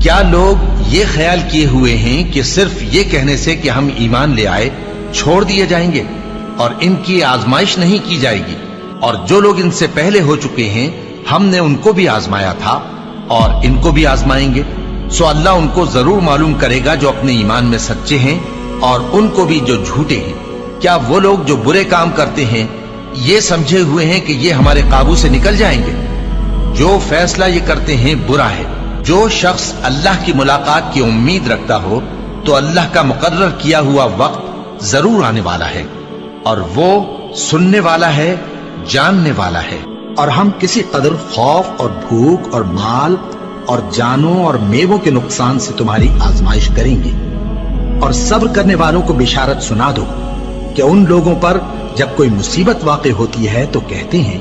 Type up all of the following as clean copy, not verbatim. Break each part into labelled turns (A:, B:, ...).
A: کیا لوگ یہ خیال کیے ہوئے ہیں کہ صرف یہ کہنے سے کہ ہم ایمان لے آئے چھوڑ دیے جائیں گے اور ان کی آزمائش نہیں کی جائے گی؟ اور جو لوگ ان سے پہلے ہو چکے ہیں ہم نے ان کو بھی آزمایا تھا اور ان کو بھی آزمائیں گے، سو اللہ ان کو ضرور معلوم کرے گا جو اپنے ایمان میں سچے ہیں اور ان کو بھی جو جھوٹے ہیں۔ کیا وہ لوگ جو برے کام کرتے ہیں یہ سمجھے ہوئے ہیں کہ یہ ہمارے قابو سے نکل جائیں گے؟ جو فیصلہ یہ کرتے ہیں برا ہے۔ جو شخص اللہ کی ملاقات کی امید رکھتا ہو تو اللہ کا مقرر کیا ہوا وقت ضرور آنے والا ہے، اور وہ سننے والا ہے، جاننے والا ہے۔
B: اور ہم کسی قدر خوف اور بھوک اور مال اور جانوں اور میووں کے نقصان سے تمہاری آزمائش کریں گے، اور صبر کرنے والوں کو بشارت سنا دو کہ ان لوگوں پر جب کوئی مصیبت واقع ہوتی ہے تو کہتے ہیں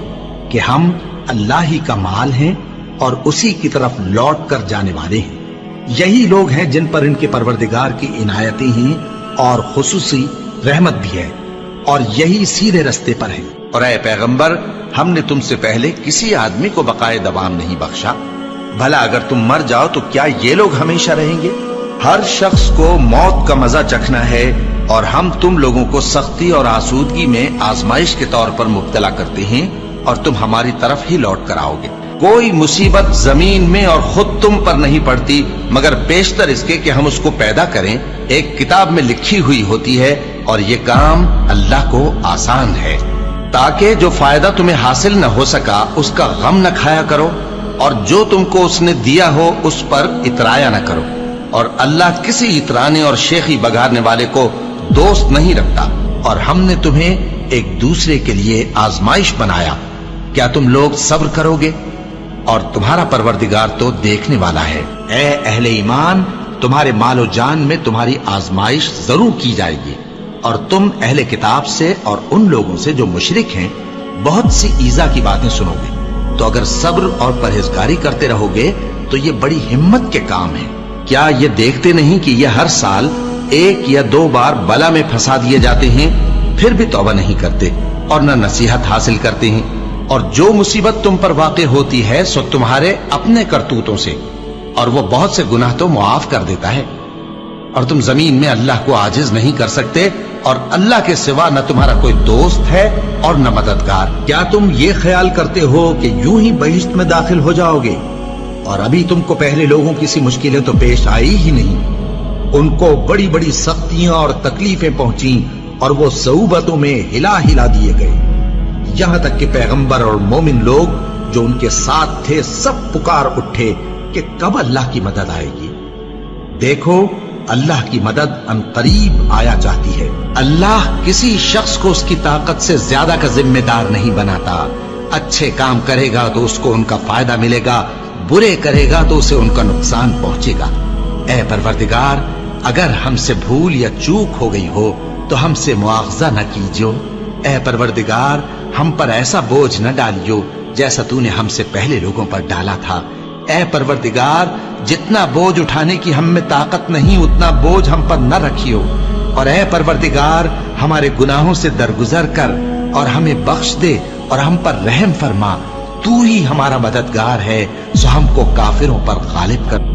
B: کہ ہم اللہ ہی کا مال ہیں اور اسی کی طرف لوٹ کر جانے والے ہیں۔ یہی لوگ ہیں جن پر ان کے پروردگار کی عنایتیں ہیں اور خصوصی رحمت بھی ہے، اور یہی سیدھے رستے پر ہیں۔
A: اور اے پیغمبر، ہم نے تم سے پہلے کسی آدمی کو بقائے دوام نہیں بخشا، بھلا اگر تم مر جاؤ تو کیا یہ لوگ ہمیشہ رہیں گے؟ ہر شخص کو موت کا مزہ چکھنا ہے، اور ہم تم لوگوں کو سختی اور آسودگی میں آزمائش کے طور پر مبتلا کرتے ہیں، اور تم ہماری طرف ہی لوٹ کر آؤ گے۔ کوئی مصیبت زمین میں اور خود تم پر نہیں پڑتی مگر پیشتر اس کے کہ ہم اس کو پیدا کریں ایک کتاب میں لکھی ہوئی ہوتی ہے، اور یہ کام اللہ کو آسان ہے، تاکہ جو فائدہ تمہیں حاصل نہ ہو سکا اس کا غم نہ کھایا کرو، اور جو تم کو اس نے دیا ہو اس پر اترایا نہ کرو۔ اور اللہ کسی اترانے اور شیخی بگارنے والے کو دوست نہیں رکھتا۔ اور ہم نے تمہیں ایک دوسرے کے لیے آزمائش بنایا، کیا تم لوگ صبر کرو گے؟ اور تمہارا پروردگار تو دیکھنے والا ہے۔
B: اے اہل ایمان، تمہارے مال و جان میں تمہاری آزمائش ضرور کی جائے گی، اور تم اہل کتاب سے اور ان لوگوں سے جو مشرک ہیں بہت سی ایذا کی باتیں سنو گے، تو اگر صبر اور پرہیزگاری کرتے رہو گے تو یہ بڑی ہمت کے کام ہے۔ کیا یہ دیکھتے نہیں کہ یہ ہر سال 1 یا 2 بار بلا میں پھنسا دیے جاتے ہیں، پھر بھی توبہ نہیں کرتے اور نہ نصیحت حاصل کرتے ہیں؟ اور جو مصیبت تم پر واقع ہوتی ہے سو تمہارے اپنے کرتوتوں سے، اور وہ بہت سے گناہ تو معاف کر دیتا ہے۔ اور تم زمین میں اللہ کو عاجز نہیں کر سکتے، اور اللہ کے سوا نہ تمہارا کوئی دوست ہے اور نہ مددگار۔ کیا تم یہ خیال کرتے ہو کہ یوں ہی بہشت میں داخل ہو جاؤ گے؟ اور ابھی تم کو پہلے لوگوں کی سی مشکلیں تو پیش آئی ہی نہیں۔ ان کو بڑی بڑی سختیاں اور تکلیفیں پہنچیں، اور وہ صعوبتوں میں ہلا ہلا دیے گئے، یہاں تک کہ پیغمبر اور مومن لوگ جو ان کے ساتھ تھے سب پکار اٹھے کہ کب اللہ کی مدد آئے گی۔ دیکھو، اللہ کی مدد ان قریب آیا چاہتی ہے۔ اللہ کسی شخص کو اس کی طاقت سے زیادہ کا ذمہ دار نہیں بناتا۔ اچھے کام کرے گا تو اس کو ان کا فائدہ ملے گا، برے کرے گا تو اسے ان کا نقصان پہنچے گا۔ اے پروردگار، اگر ہم سے بھول یا چوک ہو گئی ہو تو ہم سے مواخذہ نہ کیجو۔ اے پروردگار، ہم پر ایسا بوجھ نہ ڈالیو جیسا تو نے ہم سے پہلے لوگوں پر ڈالا تھا۔ اے پروردگار، جتنا بوجھ اٹھانے کی ہم میں طاقت نہیں اتنا بوجھ ہم پر نہ رکھیو، اور اے پروردگار ہمارے گناہوں سے درگزر کر اور ہمیں بخش دے اور ہم پر رحم فرما۔ تو ہی ہمارا مددگار ہے، سو ہم کو کافروں پر غالب کر۔